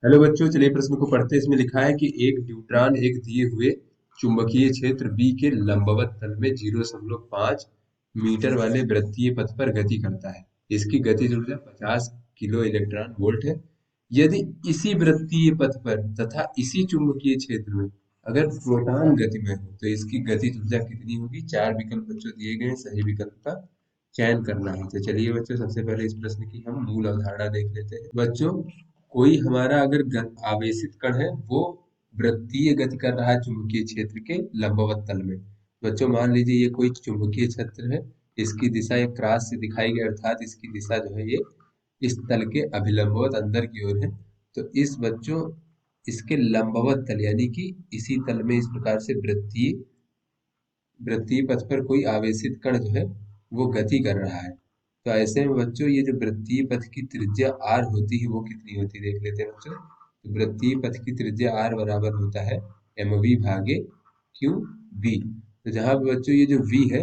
Hello बच्चों, चलिए प्रश्न को पढ़ते हैं। इसमें लिखा है कि एक न्यूट्रॉन एक दिए हुए चुंबकीय क्षेत्र बी के लंबवत तल में 0.5 मीटर वाले वृत्तीय पथ पर गति करता है। इसकी गतिज ऊर्जा 50 किलो इलेक्ट्रॉन वोल्ट है। यदि इसी वृत्तीय पथ पर तथा इसी चुंबकीय क्षेत्र में अगर प्रोटॉन गतिमय हो तो इसकी गतिज ऊर्जा कितनी होगी। चार विकल्प बच्चों दिए गए हैं, सही विकल्प का चयन करना है। तो चलिए बच्चों, सबसे पहले इस प्रश्न की हम मूल अवधारणा देख लेते हैं। बच्चों, कोई हमारा अगर आवेशित कण है वो वृत्तीय गति कर रहा है चुंबकीय क्षेत्र के लंबवत तल में। बच्चों मान लीजिए ये कोई चुंबकीय क्षेत्र है, इसकी दिशा एक क्रॉस से दिखाई गई, अर्थात इसकी दिशा जो है ये इस तल के अभिलंबवत अंदर की ओर है। तो इस बच्चों इसके लंबवत तल यानी कि इसी तल में इस प्रकार से वृत्तीय वृत्तीय पथ पर कोई आवेशित कण जो है वो गति कर रहा है। तो ऐसे में बच्चों ये जो वृत्तीय पथ की त्रिज्या आर होती है वो कितनी होती है, देख लेते हैं बच्चों। तो वृत्तीय पथ की त्रिज्या आर बराबर होता है एम वी भागे क्यू बी। तो जहां पे बच्चों ये जो वी है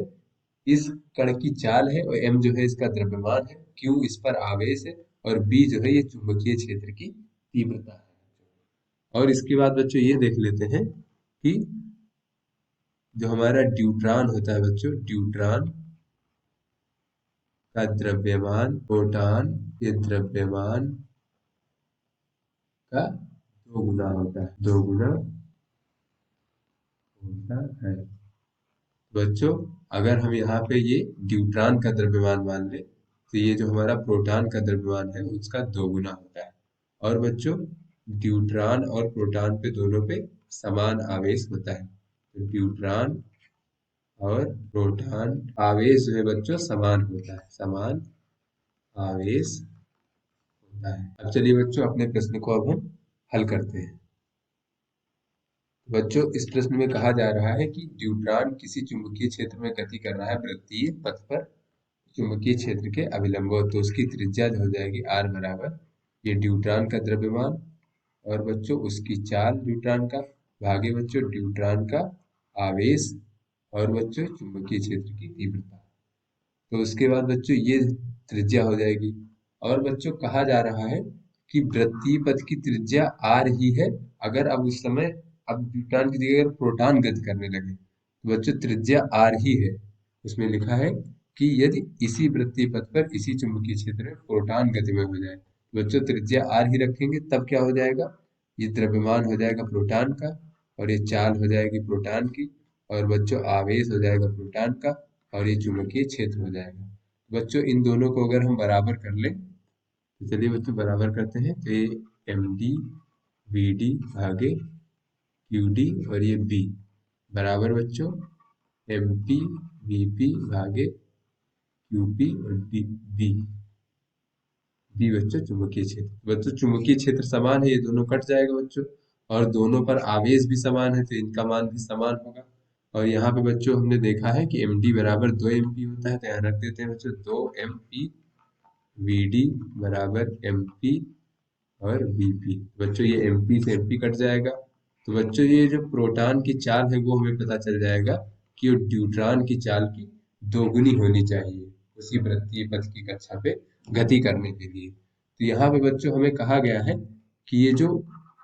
इस कण की चाल है, और एम जो है इसका द्रव्यमान है, क्यू इस पर आवेश है, और बी जो है ये चुंबकीय क्षेत्र की तीव्रता है। और इसके बाद बच्चों ये देख लेते हैं कि जो हमारा ड्यूट्रॉन होता है बच्चों, ड्यूट्रॉन का द्रव्यमान प्रोटॉन के द्रव्यमान का दो गुना होता है, दो गुना होता है। बच्चों अगर हम यहाँ पे ये ड्यूट्रॉन का द्रव्यमान मान ले तो ये जो हमारा प्रोटॉन का द्रव्यमान है उसका दो गुना होता है। और बच्चों ड्यूट्रॉन और प्रोटॉन पे दोनों पे समान आवेश होता है। तो ड्यूट्रॉन और प्रोटॉन आवेश जो है बच्चों समान होता है, समान आवेश होता है। अब चलिए बच्चों अपने प्रश्न को अब हम हल करते हैं। बच्चों इस प्रश्न में कहा जा रहा है कि न्यूट्रॉन किसी चुंबकीय क्षेत्र में गति कर रहा है वृत्तीय पथ पर चुंबकीय क्षेत्र के अभिलंबवत। तो उसकी त्रिज्या जो हो जाएगी आर बराबर ये न्यूट्रॉन का द्रव्यमान और बच्चों उसकी चाल न्यूट्रॉन का भागे बच्चों न्यूट्रॉन का आवेश और बच्चों चुंबकीय क्षेत्र की तीव्रता। तो उसके बाद बच्चों ये त्रिज्या हो जाएगी। और बच्चों कहा जा रहा है कि वृत्तीय पथ की त्रिज्या आर ही है। अगर अब उस समय अब न्यूट्रॉन की जगह अगर प्रोटॉन गति करने लगे तो बच्चों त्रिज्या आर ही है। उसमें लिखा है कि यदि इसी वृत्तीय पथ पर इसी चुंबकीय क्षेत्र में प्रोटॉन गतिमय हो जाए तो बच्चों त्रिज्या आर ही रखेंगे, तब क्या हो जाएगा, ये द्रव्यमान हो जाएगा प्रोटॉन का और ये चाल हो जाएगी प्रोटॉन की और बच्चों आवेश हो जाएगा प्रोटॉन का और ये चुंबकीय क्षेत्र हो जाएगा। बच्चों इन दोनों को अगर हम बराबर कर लें तो चलिए बच्चों बराबर करते हैं। तो ये एम डी वी डी भागे क्यू डी और ये बी बराबर बच्चों एम पी वी पी भागे क्यू पी और डी बी। बी बच्चों चुंबकीय क्षेत्र। बच्चों चुंबकीय क्षेत्र समान है, ये दोनों कट जाएगा बच्चों, और दोनों पर आवेश भी समान है तो इनका मान भी समान होगा। और यहाँ पे बच्चों हमने देखा है कि एम डी बराबर 2 MP होता है, तो यहाँ रख देते हैं बच्चों 2 MP वी डी बराबर एम पी और वी पी। बच्चों ये एम पी से एम पी कट जाएगा। तो बच्चों ये जो प्रोटॉन की चाल है वो हमें पता चल जाएगा कि वो ड्यूट्रॉन की चाल की दोगुनी होनी चाहिए उसी वृत्तीय पथ की कक्षा पे गति करने के लिए। तो यहाँ पे बच्चों हमें कहा गया है कि ये जो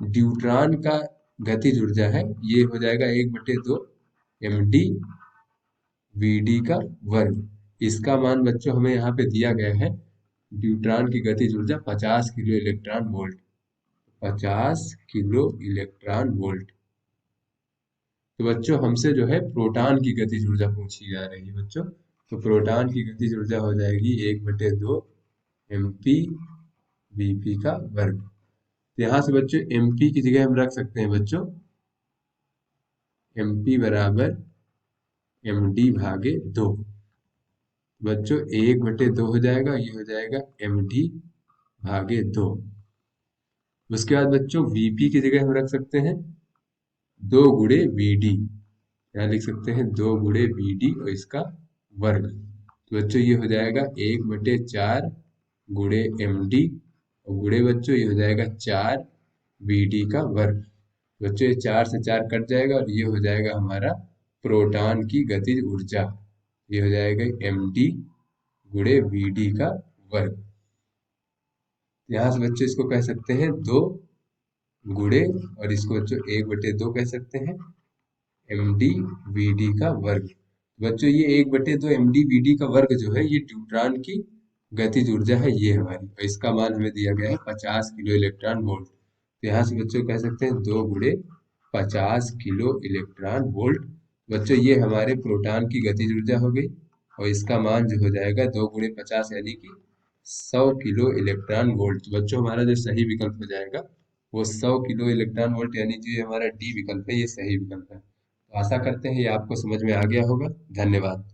ड्यूट्रॉन का गतिज ऊर्जा है ये हो जाएगा 1/2 एम डी वी डी का वर्ग। इसका मान बच्चों हमें यहाँ पे दिया गया है, ड्यूट्रॉन की गतिज ऊर्जा 50 kilo electron volt, 50 kilo electron volt. तो बच्चों हमसे जो है प्रोटॉन की गतिज ऊर्जा पूछी जा रही है बच्चों। तो प्रोटॉन की गतिज ऊर्जा हो जाएगी 1/2 एम पी वी पी का वर्ग। तो यहाँ से बच्चों एम पी की जगह हम रख सकते हैं बच्चों एम पी बराबर एम डी भागे 2। बच्चों 1/2 हो जाएगा, ये हो जाएगा एम डी भागे 2। उसके बाद बच्चों वीपी की जगह हम रख सकते हैं 2 × वी डी, यहाँ लिख सकते हैं 2 × वी डी और इसका वर्ग। तो बच्चों ये हो जाएगा 1/4 गुणे एम डी और गुणे बच्चों ये हो जाएगा 4 वी डी का वर्ग। बच्चों ये 4 से 4 कट जाएगा और ये हो जाएगा हमारा प्रोटॉन की गतिज ऊर्जा, ये हो जाएगा एम डी गुणे वी डी का वर्ग। यहाँ से बच्चे इसको कह सकते हैं 2 गुणे, और इसको बच्चों 1/2 कह सकते हैं, mdvd का वर्ग। बच्चों ये 1/2 mdvd का वर्ग जो है ये न्यूट्रॉन की गतिज ऊर्जा है, ये हमारी, और इसका मान हमें दिया गया है 50 किलो इलेक्ट्रॉन वोल्ट। तो यहाँ से बच्चों कह सकते हैं 2 गुणे 50 किलो इलेक्ट्रॉन वोल्ट। बच्चों ये हमारे प्रोटॉन की गतिज ऊर्जा हो गई, और इसका मान जो हो जाएगा 2 गुणे 50 यानी कि 100 किलो इलेक्ट्रॉन वोल्ट। तो बच्चों हमारा जो सही विकल्प हो जाएगा वो 100 किलो इलेक्ट्रॉन वोल्ट, यानी जो ये हमारा डी विकल्प है ये सही विकल्प है। तो आशा करते हैं ये आपको समझ में आ गया होगा। धन्यवाद।